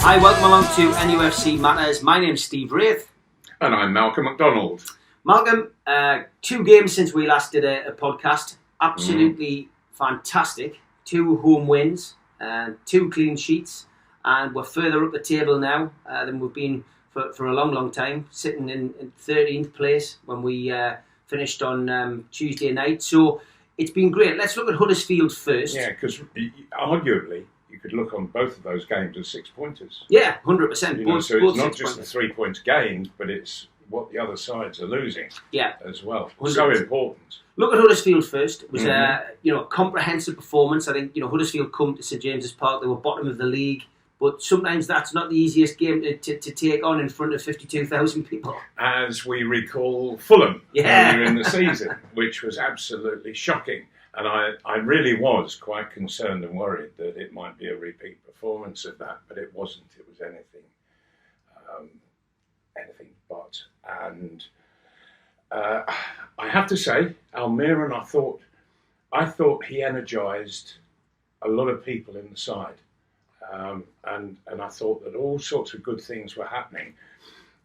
Hi, welcome along to NUFC Matters. My name's Steve Wraith. And I'm Malcolm MacDonald. Malcolm, 2 games since we last did a podcast. Absolutely fantastic. 2 home wins, 2 clean sheets, and we're further up the table now than we've been for a long, long time, sitting in 13th place when we finished on Tuesday night. So it's been great. Let's look at Huddersfield first. Yeah, because arguably you could look on both of those games as 6-pointers. Yeah, 100%. So it's not just the 3 points gained, but it's what the other sides are losing as well. 100%. So important. Look at Huddersfield first. It was a comprehensive performance. I think Huddersfield come to St James's Park. They were bottom of the league, but sometimes that's not the easiest game to take on in front of 52,000 people. As we recall Fulham earlier in the season, which was absolutely shocking. And I really was quite concerned and worried that it might be a repeat performance of that, but it wasn't. It was anything but. And I have to say, Almiron, I thought he energised a lot of people in the side, and I thought that all sorts of good things were happening.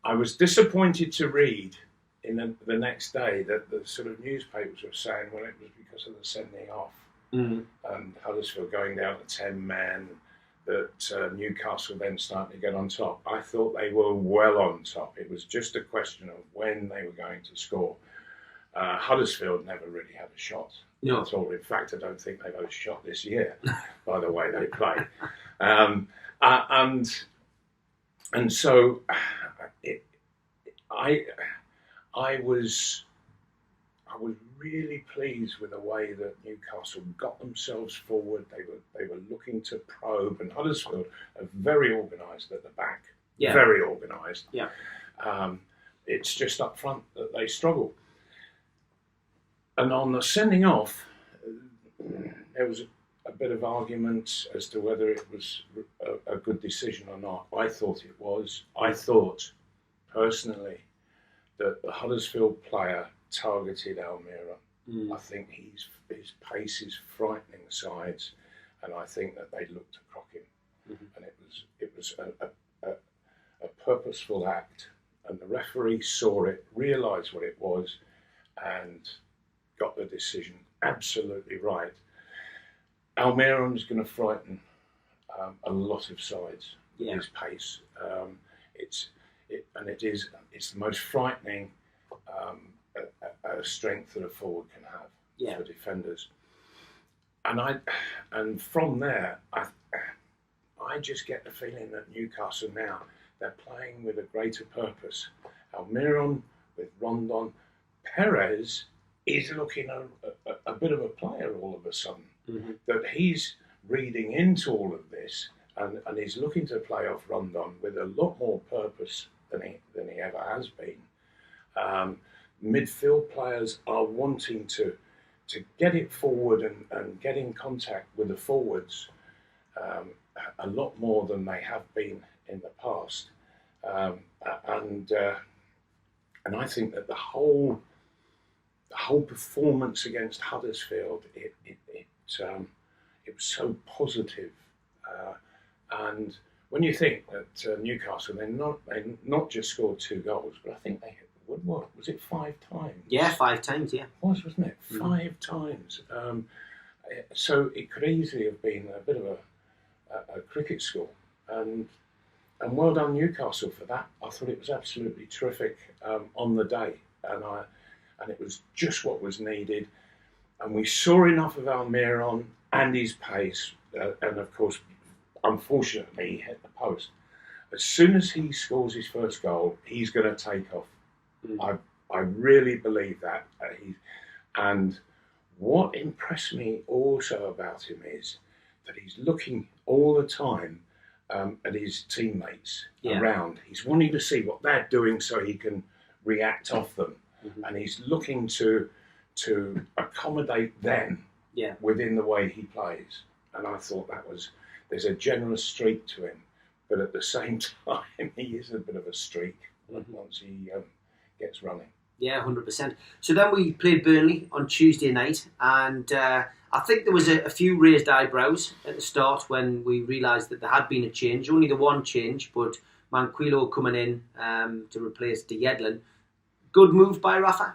I was disappointed to read in the next day that the sort of newspapers were saying, well, it was because of the sending off and Huddersfield going down to 10 men, that Newcastle then starting to get on top. I thought they were well on top. It was just a question of when they were going to score. Huddersfield never really had a shot at all. In fact, I don't think they've had a shot this year by the way they play. And so I was really pleased with the way that Newcastle got themselves forward. They were looking to probe, and Huddersfield are very organised at the back. Yeah. Very organised. Yeah. It's just up front that they struggle. And on the sending off, there was a bit of argument as to whether it was a good decision or not. I thought it was. I thought, personally, that the Huddersfield player targeted Almiron. I think his pace is frightening the sides, and I think that they looked to crock him. And it was a purposeful act, and the referee saw it, realised what it was, and got the decision absolutely right. Almiron's going to frighten a lot of sides with his pace. It's the most frightening strength that a forward can have for defenders. And from there, I just get the feeling that Newcastle now, they're playing with a greater purpose. Almiron with Rondon. Perez is looking a bit of a player all of a sudden. That he's reading into all of this and he's looking to play off Rondon with a lot more purpose than he ever has been. Midfield players are wanting to get it forward and get in contact with the forwards a lot more than they have been in the past. And I think that the whole performance against Huddersfield, it was so positive. And when you think that Newcastle, they not just scored 2 goals, but I think they hit the woodwork. Was it 5 times? Yeah, 5 times, yeah. Wasn't it? 5 times. So it could easily have been a bit of a cricket score. And well done Newcastle for that. I thought it was absolutely terrific on the day. And it was just what was needed. And we saw enough of Almiron and his pace. And of course, unfortunately, he hit the post. As soon as he scores his first goal, he's going to take off. I really believe that. And what impressed me also about him is that he's looking all the time at his teammates around. He's wanting to see what they're doing so he can react off them. And he's looking to accommodate them within the way he plays. And I thought there's a generous streak to him, but at the same time, he is a bit of a streak once he gets running. Yeah, 100%. So then we played Burnley on Tuesday night, and I think there was a few raised eyebrows at the start when we realised that there had been a change. Only the one change, but Manquillo coming in to replace De Yedlin. Good move by Rafa?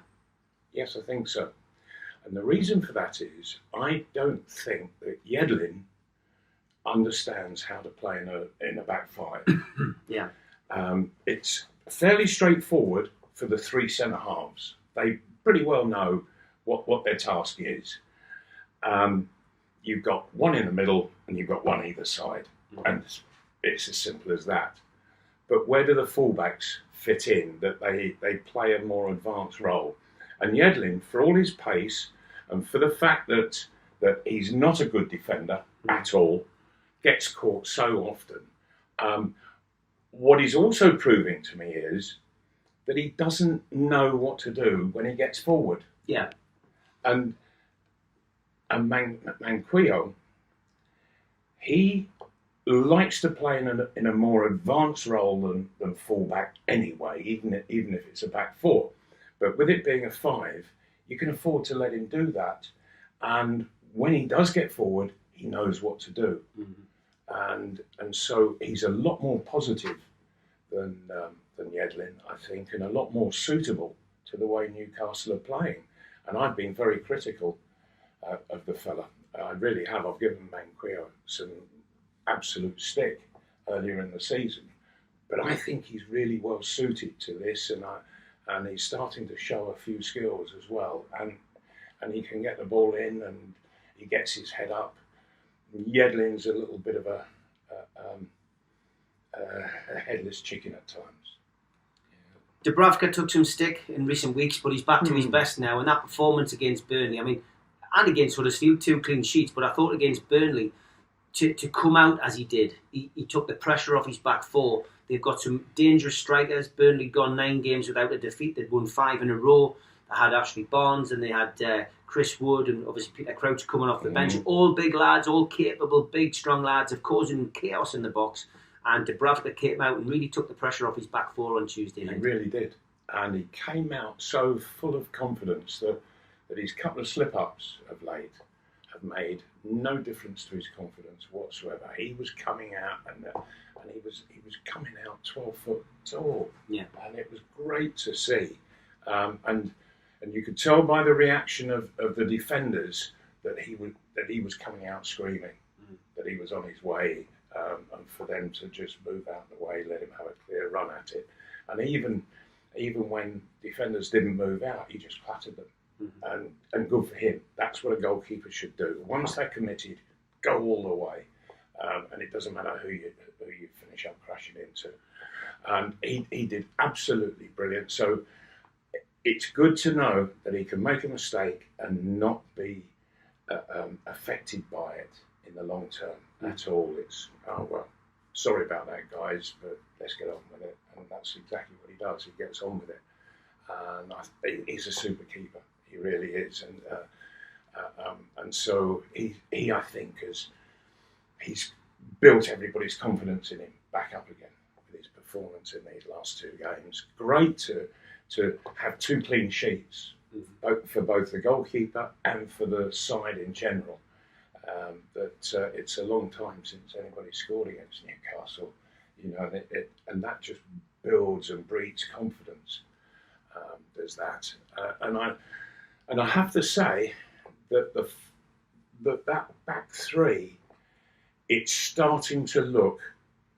Yes, I think so. And the reason for that is I don't think that Yedlin understands how to play in a back five. Yeah. It's fairly straightforward for the three centre halves. They pretty well know what their task is. You've got one in the middle and you've got one either side, and it's as simple as that. But where do the fullbacks fit in? That they play a more advanced role. And Yedlin, for all his pace and for the fact that he's not a good defender at all, gets caught so often. What he's also proving to me is that he doesn't know what to do when he gets forward. Yeah. And Manquillo, he likes to play in a more advanced role than fullback anyway, even if it's a back four. But with it being a five, you can afford to let him do that. And when he does get forward, he knows what to do. And so he's a lot more positive than Yedlin, I think, and a lot more suitable to the way Newcastle are playing. And I've been very critical of the fella. I really have. I've given Manquillo some absolute stick earlier in the season. But I think he's really well suited to this, and he's starting to show a few skills as well. And he can get the ball in, and he gets his head up. Yedlin's a little bit of a headless chicken at times. Dubravka took some stick in recent weeks, but he's back to his best now. And that performance against Burnley, I mean, and against Huddersfield, 2 clean sheets, but I thought against Burnley, to come out as he did, he took the pressure off his back four. They've got some dangerous strikers. Burnley gone 9 games without a defeat. They'd won 5 in a row. They had Ashley Barnes and they had Chris Wood and obviously Peter Crouch coming off the bench. All big lads, all capable, big, strong lads, of causing chaos in the box. And Dubravka came out and really took the pressure off his back four on Tuesday night. He really did. And he came out so full of confidence that his couple of slip-ups of late have made no difference to his confidence whatsoever. He was coming out and he was coming out 12 foot tall. Yeah. And it was great to see. And you could tell by the reaction of the defenders that he was coming out screaming, that he was on his way, and for them to just move out of the way, let him have a clear run at it. And even when defenders didn't move out, he just clattered them. And good for him. That's what a goalkeeper should do. Once they're committed, go all the way, and it doesn't matter who you finish up crashing into. And he did absolutely brilliant. So it's good to know that he can make a mistake and not be affected by it in the long term at all. It's, oh, well, sorry about that, guys, but let's get on with it. And that's exactly what he does. He gets on with it. And he's a super keeper. He really is. And so he I think, he's built everybody's confidence in him back up again with his performance in these last 2 games. Great to have 2 clean sheets, for both the goalkeeper and for the side in general. It's a long time since anybody scored against Newcastle, and that just builds and breeds confidence. There's that, and I have to say that that back three, it's starting to look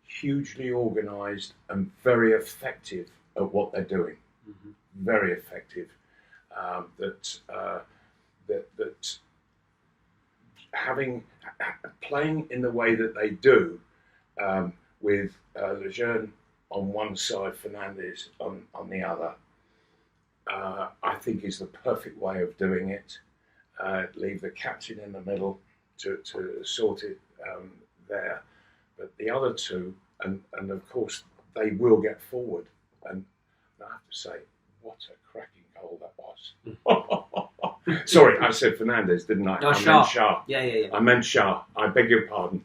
hugely organised and very effective at what they're doing. Very effective. Playing in the way that they do, with Lejeune on one side, Fernandes on the other, I think is the perfect way of doing it. Leave the captain in the middle to sort it there, but the other two, and of course they will get forward. And I have to say, what a cracking goal that was. Sorry, I said Fernandes, didn't I? No, I Shah. meant Shah. Yeah. I meant Shah. I beg your pardon.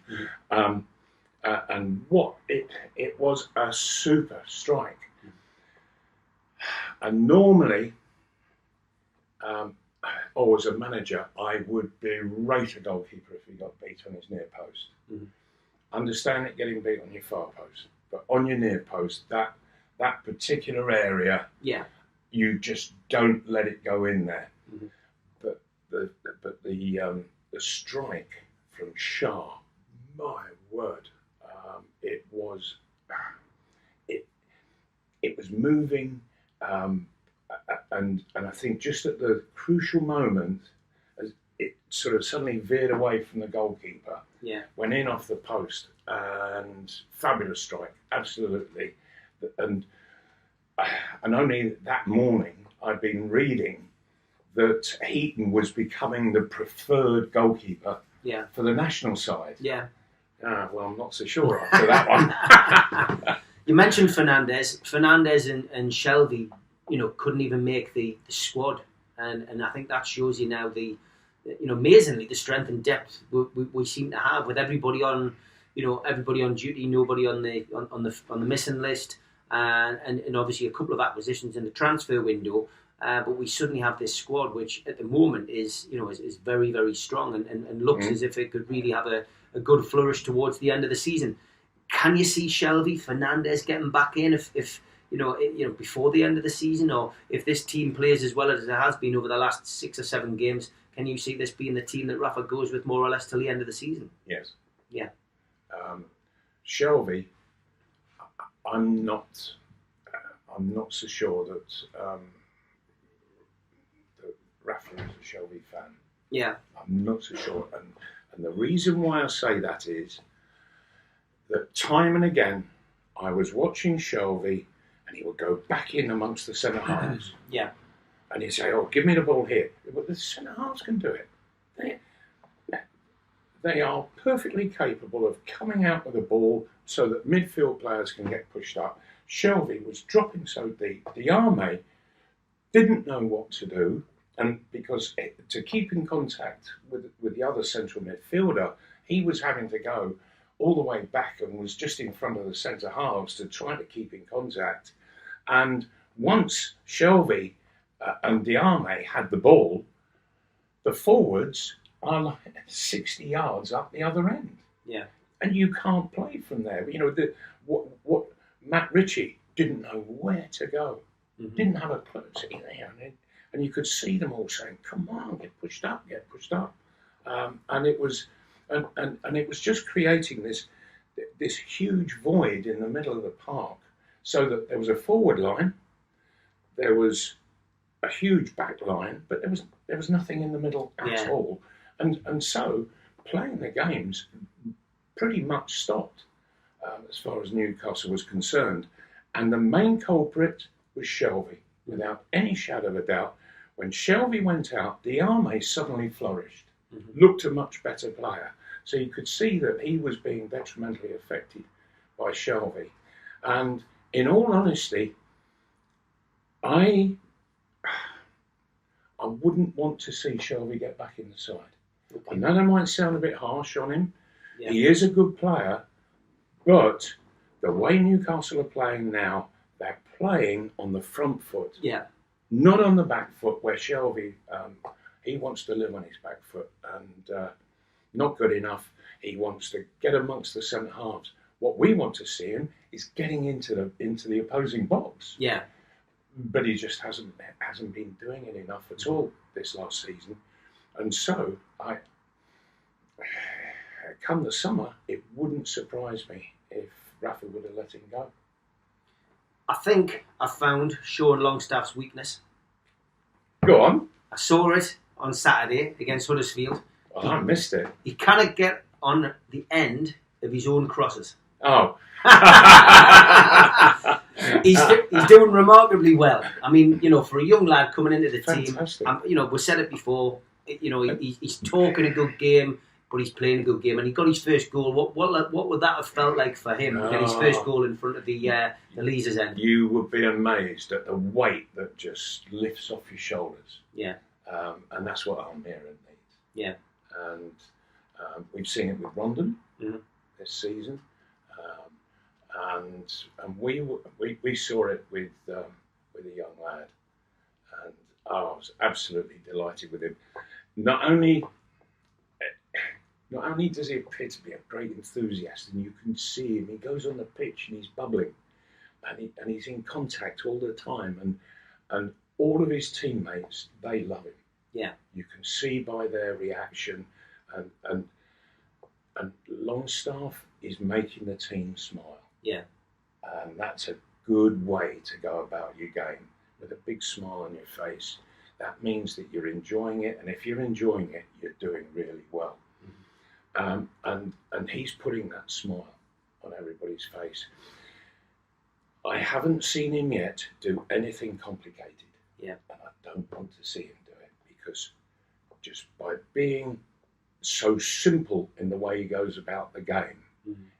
And what it was a super strike. And normally or as a manager, I would berate a goalkeeper if he got beat on his near post. Mm-hmm. Understand it getting beat on your far post, but on your near post, that particular area, you just don't let it go in there. Mm-hmm. But the strike from Shah, my word, it was moving, and I think just at the crucial moment, as it sort of suddenly veered away from the goalkeeper, went in off the post, and fabulous strike, absolutely, and only that morning I'd been reading that Heaton was becoming the preferred goalkeeper for the national side. Well, I'm not so sure after that one. You mentioned Fernandez. Fernandez and Shelvey, couldn't even make the squad, and I think that shows you now amazingly the strength and depth we seem to have with everybody on, everybody on duty, nobody on the missing list, and obviously a couple of acquisitions in the transfer window. But we suddenly have this squad, which at the moment is very, very strong and looks as if it could really have a good flourish towards the end of the season. Can you see Shelvey, Fernandez getting back in if before the end of the season, or if this team plays as well as it has been over the last 6 or 7 games? Can you see this being the team that Rafa goes with more or less till the end of the season? Yes. Yeah. Shelvey, I'm not so sure that Rafa is a Shelvey fan. Yeah. I'm not so sure, and the reason why I say that is that time and again I was watching Shelvey, and he would go back in amongst the centre halves. And he'd say, "Oh, give me the ball here." But the centre halves can do it. They are perfectly capable of coming out with the ball so that midfield players can get pushed up. Shelvey was dropping so deep. Diame didn't know what to do, and because to keep in contact with the other central midfielder, he was having to go all the way back and was just in front of the centre halves to try to keep in contact. And once Shelvey and Diame had the ball, the forwards are like 60 yards up the other end. Yeah. And you can't play from there. What Matt Ritchie didn't know where to go. Didn't have a clue. And you could see them all saying, "Come on, get pushed up." And it was just creating this huge void in the middle of the park, so that there was a forward line, there was a huge back line, but there was nothing in the middle at all. And so playing the games pretty much stopped as far as Newcastle was concerned. And the main culprit was Shelvey, without any shadow of a doubt. When Shelvey went out, Diame suddenly flourished, looked a much better player. So you could see that he was being detrimentally affected by Shelvey. And in all honesty, I wouldn't want to see Shelvey get back in the side. I know that might sound a bit harsh on him. Yeah. He is a good player, but the way Newcastle are playing now, they're playing on the front foot. Yeah. Not on the back foot, where Shelvey, he wants to live on his back foot, and not good enough. He wants to get amongst the centre halves. What we want to see him is getting into the opposing box. Yeah. But he just hasn't been doing it enough at all this last season. And so, come the summer, it wouldn't surprise me if Rafa would have let him go. I think I found Sean Longstaff's weakness. Go on. I saw it on Saturday against Huddersfield. Oh, I missed it. He cannot get on the end of his own crosses. Oh. He's doing remarkably well. I mean, for a young lad coming into the Fantastic. team, we said it before. He's talking a good game, but he's playing a good game, and he got his first goal. What would that have felt like for him? Get his first goal in front of the Leazer's end. You would be amazed at the weight that just lifts off your shoulders. Yeah. And that's what Almira needs. Yeah. And we've seen it with Rondon this season, and we saw it with a young lad, I was absolutely delighted with him. Not only does he appear to be a great enthusiast, and you can see him, he goes on the pitch and he's bubbling, and he's in contact all the time, and all of his teammates, they love him. Yeah. You can see by their reaction, and Longstaff is making the team smile. Yeah. And that's a good way to go about your game, with a big smile on your face. That means that you're enjoying it, and if you're enjoying it, you're doing really well. And he's putting that smile on everybody's face. I haven't seen him yet do anything complicated. Yeah. And I don't want to see him do it, because just by being so simple in the way he goes about the game,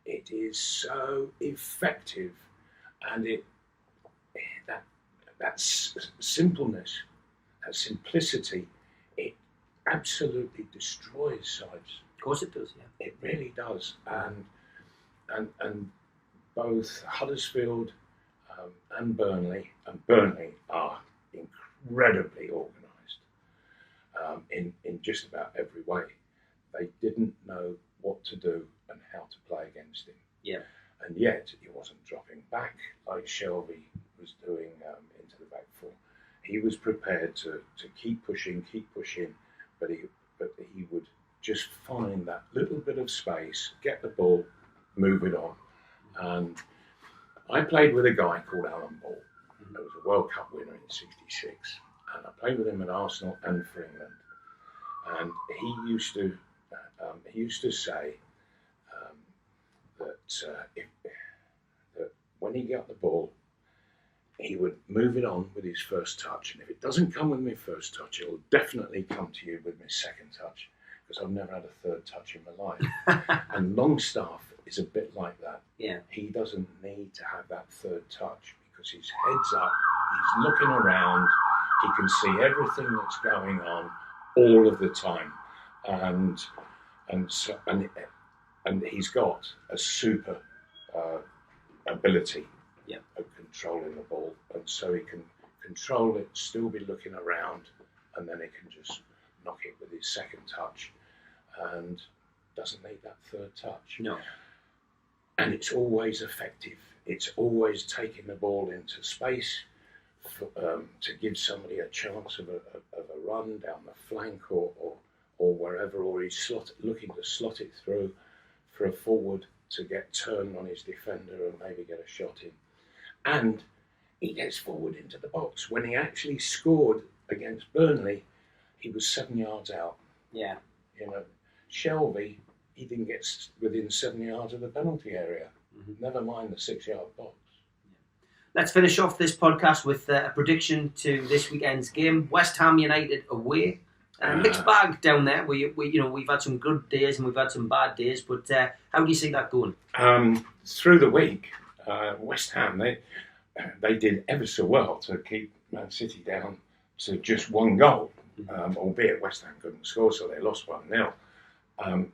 it is so effective, and that simpleness, that simplicity, it absolutely destroys sides. Of course it does, yeah. It really does. And both Huddersfield and Burnley are incredibly organised in just about every way. They didn't know what to do and how to play against him. Yeah. And yet he wasn't dropping back like Shelby was doing into the back four. He was prepared to keep pushing, but he would just find that little bit of space, get the ball, move it on. And I played with a guy called Alan Ball, who was a World Cup winner in '66, and I played with him at Arsenal and for England. And he used to say that when he got the ball, he would move it on with his first touch, and if it doesn't come with my first touch, it will definitely come to you with my second touch, because I've never had a third touch in my life. And Longstaff is a bit like that. Yeah. He doesn't need to have that third touch, because his head's up, he's looking around, he can see everything that's going on all of the time, and he's got a super ability of controlling the ball, and so he can control it, still be looking around, and then he can just knock it with his second touch, and doesn't need that third touch. No. And it's always effective. It's always taking the ball into space to give somebody a chance of a run down the flank or wherever, or he's looking to slot it through for a forward to get turned on his defender and maybe get a shot in. And he gets forward into the box. When he actually scored against Burnley, he was 7 yards out. Yeah. You know, Shelby, he didn't get within 7 yards of the penalty area. Never mind the 6 yard box. Let's finish off this podcast with a prediction to this weekend's game. West Ham United away. Mixed bag down there. We've had some good days and we've had some bad days, but how do you see that going? Through the week, West Ham, they did ever so well to keep Man City down to just one goal, albeit West Ham couldn't score, so they lost 1-0.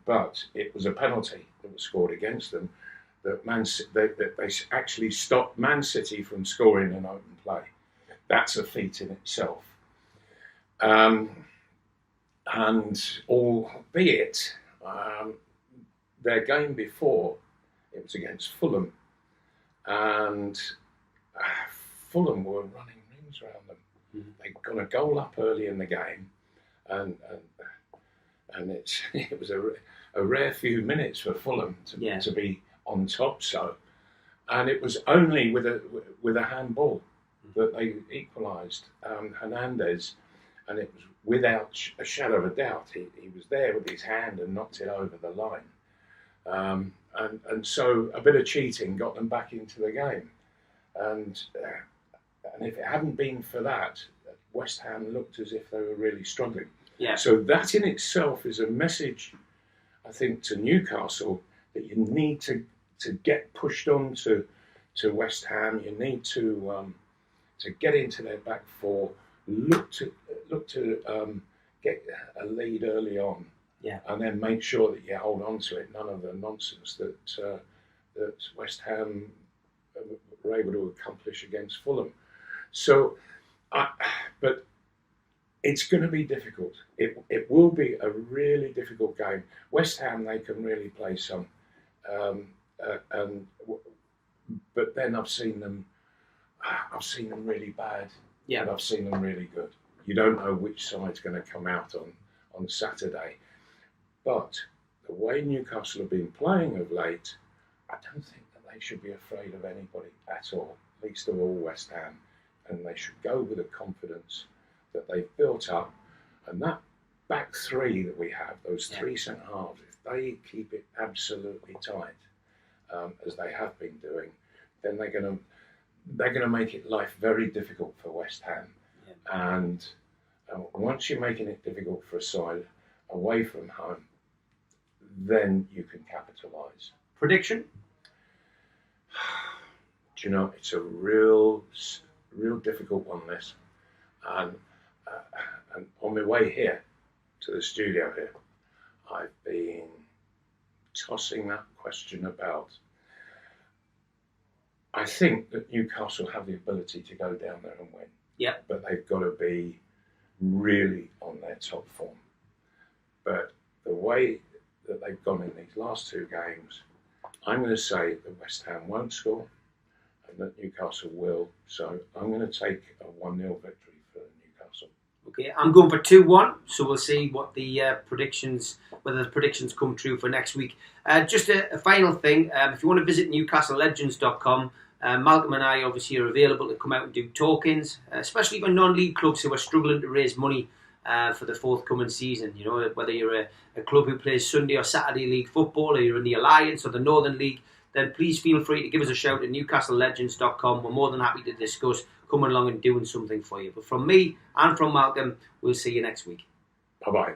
But it was a penalty that was scored against them that they actually stopped Man City from scoring an open play. That's a feat in itself. And albeit their game before, it was against Fulham, and Fulham were running rings around them. They got a goal up early in the game, and it was a rare few minutes for Fulham to be on top. So, and it was only with a handball that they equalised. Hernandez, and it was without a shadow of a doubt. He was there with his hand and knocked it over the line. And so a bit of cheating got them back into the game. And if it hadn't been for that, West Ham looked as if they were really struggling. Yeah. So that in itself is a message, I think, to Newcastle, that you need to get pushed on to West Ham. You need to get into their back four, look to get a lead early on, and then make sure that you hold on to it. None of the nonsense that West Ham were able to accomplish against Fulham. So, but It's going to be difficult. It will be a really difficult game. West Ham, they can really play some, but then I've seen them really bad. Yeah. And I've seen them really good. You don't know which side's going to come out on Saturday, but the way Newcastle have been playing of late, I don't think that they should be afraid of anybody at all, least of all West Ham, and they should go with the confidence that they've built up, and that back three that we have, those three centre halves, if they keep it absolutely tight, as they have been doing, then they're going to make it life very difficult for West Ham. Yeah. And once you're making it difficult for a side away from home, then you can capitalise. Prediction? Do you know, it's a real difficult one, this. And on my way here to the studio here, I've been tossing that question about. I think that Newcastle have the ability to go down there and win. Yeah. But they've got to be really on their top form. But the way that they've gone in these last two games, I'm going to say that West Ham won't score and that Newcastle will. So I'm going to take a 1-0 victory for Newcastle. Okay, I'm going for 2-1, so we'll see what the whether the predictions come true for next week. Just a final thing, if you want to visit newcastlelegends.com, Malcolm and I obviously are available to come out and do talk-ins, especially for non-league clubs who are struggling to raise money for the forthcoming season. You know, whether you're a club who plays Sunday or Saturday league football, or you're in the Alliance or the Northern League, then please feel free to give us a shout at newcastlelegends.com. We're more than happy to discuss coming along and doing something for you. But from me and from Malcolm, we'll see you next week. Bye-bye.